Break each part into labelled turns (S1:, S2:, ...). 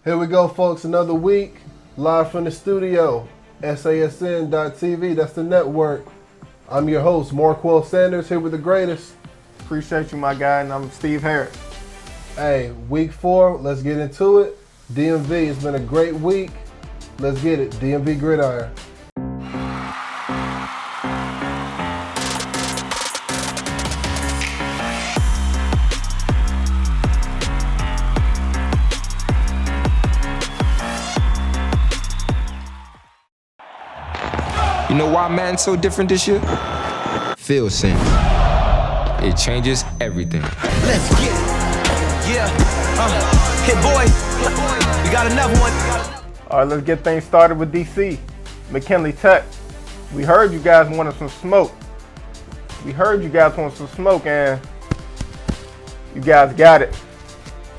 S1: Here we go, folks. Another week, live from the studio, SASN.TV. That's the network. I'm your host, Marquell Sanders, here with the greatest.
S2: Appreciate you, my guy, and I'm Steve Harris.
S1: Hey, week 4, let's get into it. DMV, it's been a great week. Let's get it. DMV Gridiron.
S3: You know why Madden's so different this year? Field sim. It changes everything.
S4: Let's get it. Yeah. Hit boy. We got another one.
S2: All right, let's get things started with DC. McKinley Tech. We heard you guys wanted some smoke. And you guys got it.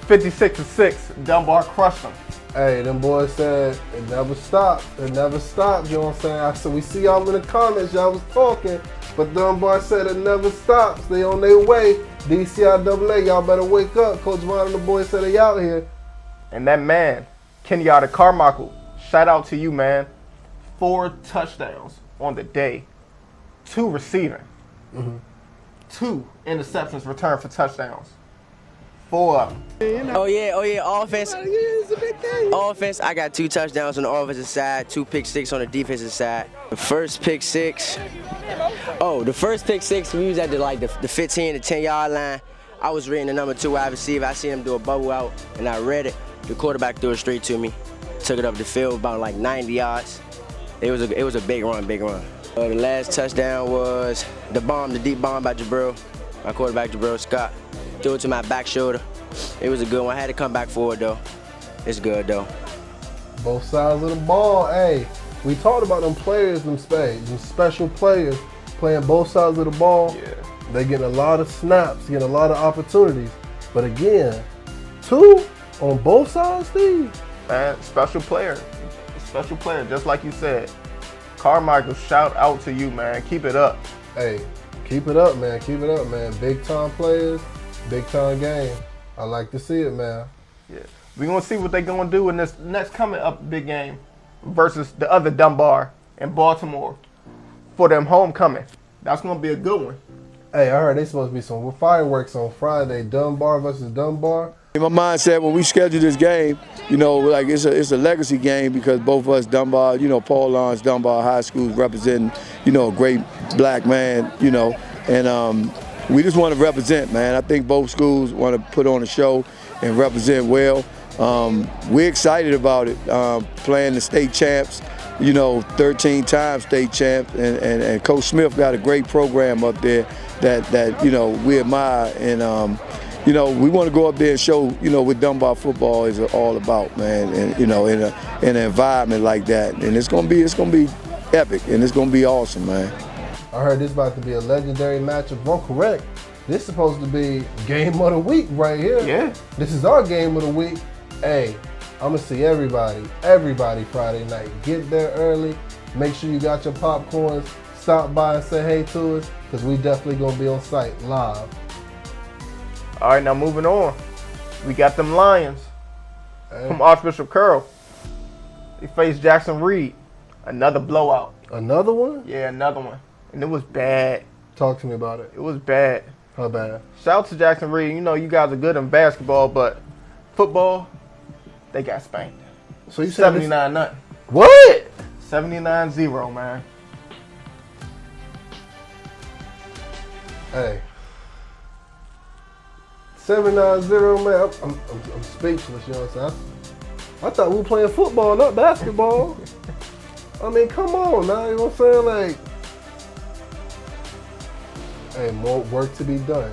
S2: 56-6. Dunbar crushed them.
S1: Hey, them boys said it never stopped. It never stopped. You know what I'm saying? I said, we see y'all in the comments. Y'all was talking. But Dunbar said it never stops. They on their way. DCIAA, y'all better wake up. Coach Vaughn and the boys said they out here.
S2: And that man, Kenyatta Carmichael, shout out to you, man. 4 touchdowns on the day. 2 receiving. 2 interceptions returned for touchdowns. 4 of them.
S5: Oh yeah, offense. Offense, I got 2 touchdowns on the offensive side, 2 pick six on the defensive side. The first pick six, we was at the 15 to 10 yard line. I was reading the number 2 wide receiver. I seen him do a bubble out, and I read it. The quarterback threw it straight to me. Took it up the field about like 90 yards. It was a big run. The last touchdown was the deep bomb by Jabril. My quarterback, Jabril Scott. Threw it to my back shoulder. It was a good one. I had to come back forward, though. It's good, though.
S1: Both sides of the ball. Hey, we talked about them players, them special players playing both sides of the ball.
S2: Yeah.
S1: They getting a lot of snaps, getting a lot of opportunities. But again, 2 on both sides, Steve.
S2: Man, special player, just like you said. Carmichael, shout out to you, man. Keep it up.
S1: Hey, keep it up, man. Big time players, big time game. I like to see it, man.
S2: Yeah, we're gonna see what they're gonna do in this next coming up big game versus the other Dunbar in Baltimore for them homecoming. That's gonna be a good one.
S1: Hey, I heard they supposed to be some fireworks on Friday. Dunbar versus Dunbar.
S6: In my mindset, when we scheduled this game, you know, like it's a legacy game because both of us, Dunbar, you know, Paul Lawrence, Dunbar High School, representing, you know, a great black man, you know, and we just want to represent, man. I think both schools want to put on a show and represent well. We're excited about it, playing the state champs, you know, 13 times state champs, and Coach Smith got a great program up there that you know, we admire, and you know, we want to go up there and show, you know, what Dunbar football is all about, man, and you know, in an environment like that, and it's gonna be epic, and it's gonna be awesome, man.
S1: I heard this about to be a legendary matchup. If I'm correct, this is supposed to be game of the week right here.
S2: Yeah.
S1: This is our game of the week. Hey, I'm gonna see everybody Friday night. Get there early. Make sure you got your popcorns. Stop by and say hey to us, because we definitely gonna be on site live.
S2: All right, now moving on. We got them Lions from Archbishop Carroll. They faced Jackson Reed. Another blowout.
S1: Another one?
S2: Yeah, another one. And it was bad.
S1: Talk to me about it.
S2: It was bad.
S1: How bad?
S2: Shout out to Jackson Reed. You know, you guys are good in basketball, but football, they got spanked.
S1: So you said
S2: 79-0.
S1: What?
S2: 79-0, man.
S1: Hey. 79-0, man. I'm speechless, you know what I'm saying? I thought we were playing football, not basketball. I mean, come on now, you know what I'm saying? Like, hey, more work to be done.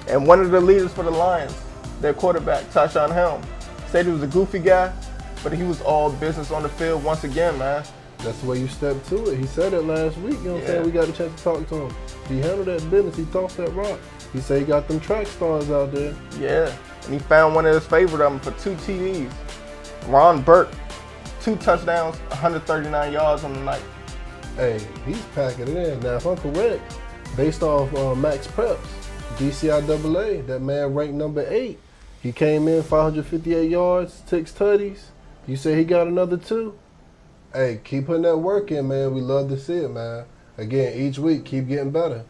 S2: And one of the leaders for the Lions, their quarterback, Tashawn Helm, said he was a goofy guy, but he was all business on the field once again, man.
S1: That's the way you step to it. He said it last week, you know what I'm saying? We got a chance to talk to him. He handled that business. He tossed that rock. He said he got them track stars out there.
S2: Yeah, and he found one of his favorite of them for 2 TDs. Ron Burke, 2 touchdowns, 139 yards on the night.
S1: Hey, he's packing it in. Now, if I'm correct, based off Max Preps, DCIAA, that man ranked number 8. He came in 558 yards, 6 tutties. You say he got another 2? Hey, keep putting that work in, man. We love to see it, man. Again, each week, keep getting better.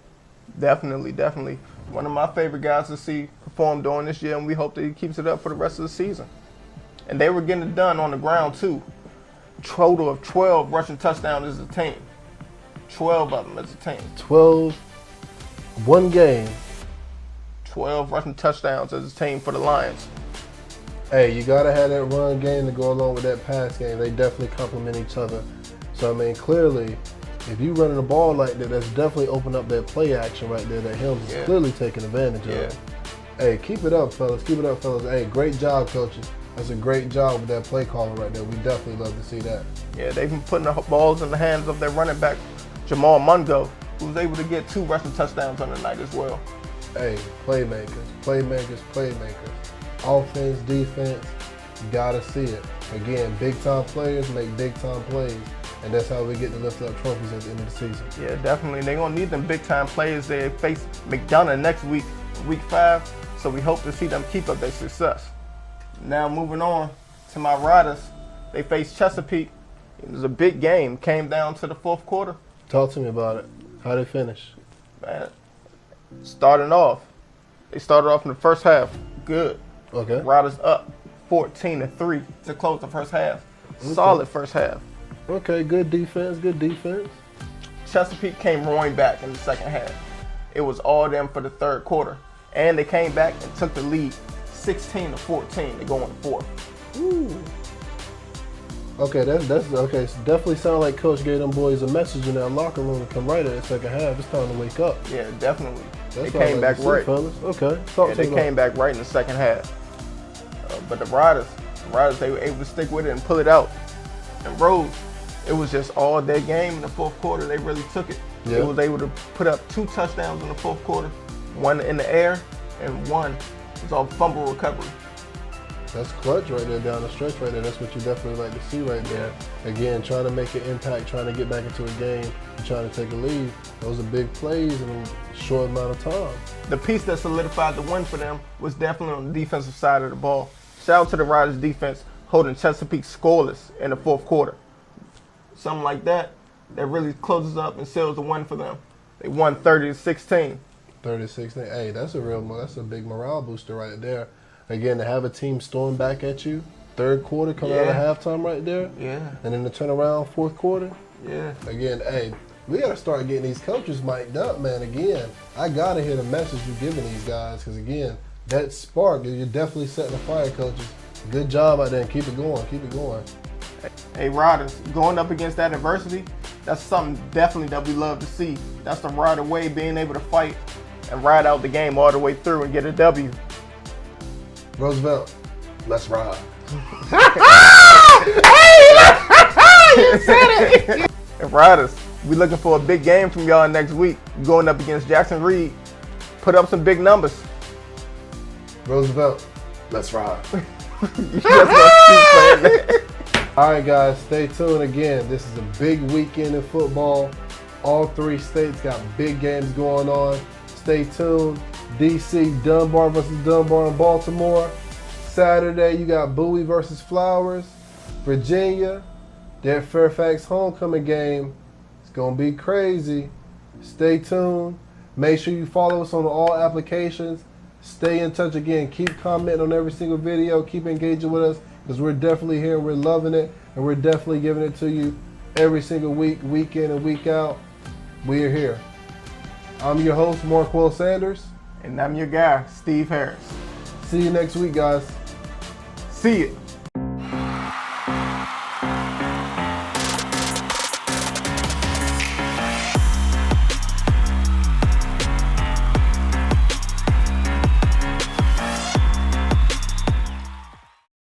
S2: Definitely, definitely. One of my favorite guys to see perform during this year, and we hope that he keeps it up for the rest of the season. And they were getting it done on the ground, too. Total of 12 rushing touchdowns as a team. 12 of them as a team.
S1: 12, one game.
S2: 12 rushing touchdowns as a team for the Lions.
S1: Hey, you got to have that run game to go along with that pass game. They definitely complement each other. So, I mean, clearly, if you running the ball like that, that's definitely open up that play action right there that Helms is clearly taking advantage of. Hey, keep it up, fellas. Keep it up, fellas. Hey, great job, coaches. That's a great job with that play calling right there. We definitely love to see that.
S2: Yeah, they've been putting the balls in the hands of their running back, Jamal Mungo, who was able to get 2 rushing touchdowns on the night as well.
S1: Hey, playmakers, playmakers, playmakers. Offense, defense, you gotta see it. Again, big-time players make big-time plays, and that's how we get to lift up trophies at the end of the season.
S2: Yeah, definitely. They're going to need them big-time players. They face McDonough next week, week 5, so we hope to see them keep up their success. Now moving on to my Riders. They faced Chesapeake. It was a big game. Came down to the 4th quarter.
S1: Talk to me about it. How they finish?
S2: Man, starting off, they started off in the first half good.
S1: Okay.
S2: Riders up 14-3 to close the first half. Solid first half.
S1: Okay, good defense, good defense.
S2: Chesapeake came roaring back in the second half. It was all them for the 3rd quarter. And they came back and took the lead 16-14 to go in the 4th.
S1: Ooh. Okay, that's okay. So definitely sound like Coach gave them boys a message in that locker room to come right at the second half. It's time to wake up.
S2: Yeah, definitely.
S1: That's
S2: they came back right.
S1: Fellas. Okay, talk to
S2: they
S1: me
S2: came back right in the second half. But the Riders, they were able to stick with it and pull it out. And Rose, it was just all their game in the 4th quarter. They really took it.
S1: Yeah.
S2: They was able to put up 2 touchdowns in the 4th quarter, 1 in the air, and 1 was all fumble recovery.
S1: That's clutch right there down the stretch right there. That's what you definitely like to see right there. Again, trying to make an impact, trying to get back into a game, and trying to take a lead. Those are big plays in a short amount of time.
S2: The piece that solidified the win for them was definitely on the defensive side of the ball. Shout out to the Riders defense holding Chesapeake scoreless in the 4th quarter. Something like that really closes up and seals the win for them. They won 30-16.
S1: 30-16. Hey, that's a big morale booster right there. Again, to have a team storm back at you, 3rd quarter coming out of halftime right there.
S2: Yeah.
S1: And then to turn around 4th quarter.
S2: Yeah.
S1: Again, hey, we got to start getting these coaches mic'd up, man. Again, I got to hear the message you're giving these guys because, again, that spark, you're definitely setting a fire, coaches. Good job out there and keep it going. Keep it going.
S2: Hey, Riders, going up against that adversity, that's something definitely that we love to see. That's the Rider way, being able to fight and ride out the game all the way through and get a W.
S1: Roosevelt, let's ride.
S2: You said it. And Riders, we looking for a big game from y'all next week. Going up against Jackson Reed. Put up some big numbers.
S1: Roosevelt, let's ride.
S2: You just gonna keep playing that.
S1: All right, guys, stay tuned. Again, this is a big weekend in football. All 3 states got big games going on. Stay tuned. DC, Dunbar versus Dunbar in Baltimore. Saturday, you got Bowie versus Flowers. Virginia, their Fairfax homecoming game. It's going to be crazy. Stay tuned. Make sure you follow us on all applications. Stay in touch again. Keep commenting on every single video. Keep engaging with us because we're definitely here. We're loving it, and we're definitely giving it to you every single week, week in and week out. We are here. I'm your host, Marquel Sanders.
S2: And I'm your guy, Steve Harris.
S1: See you next week, guys.
S2: See you.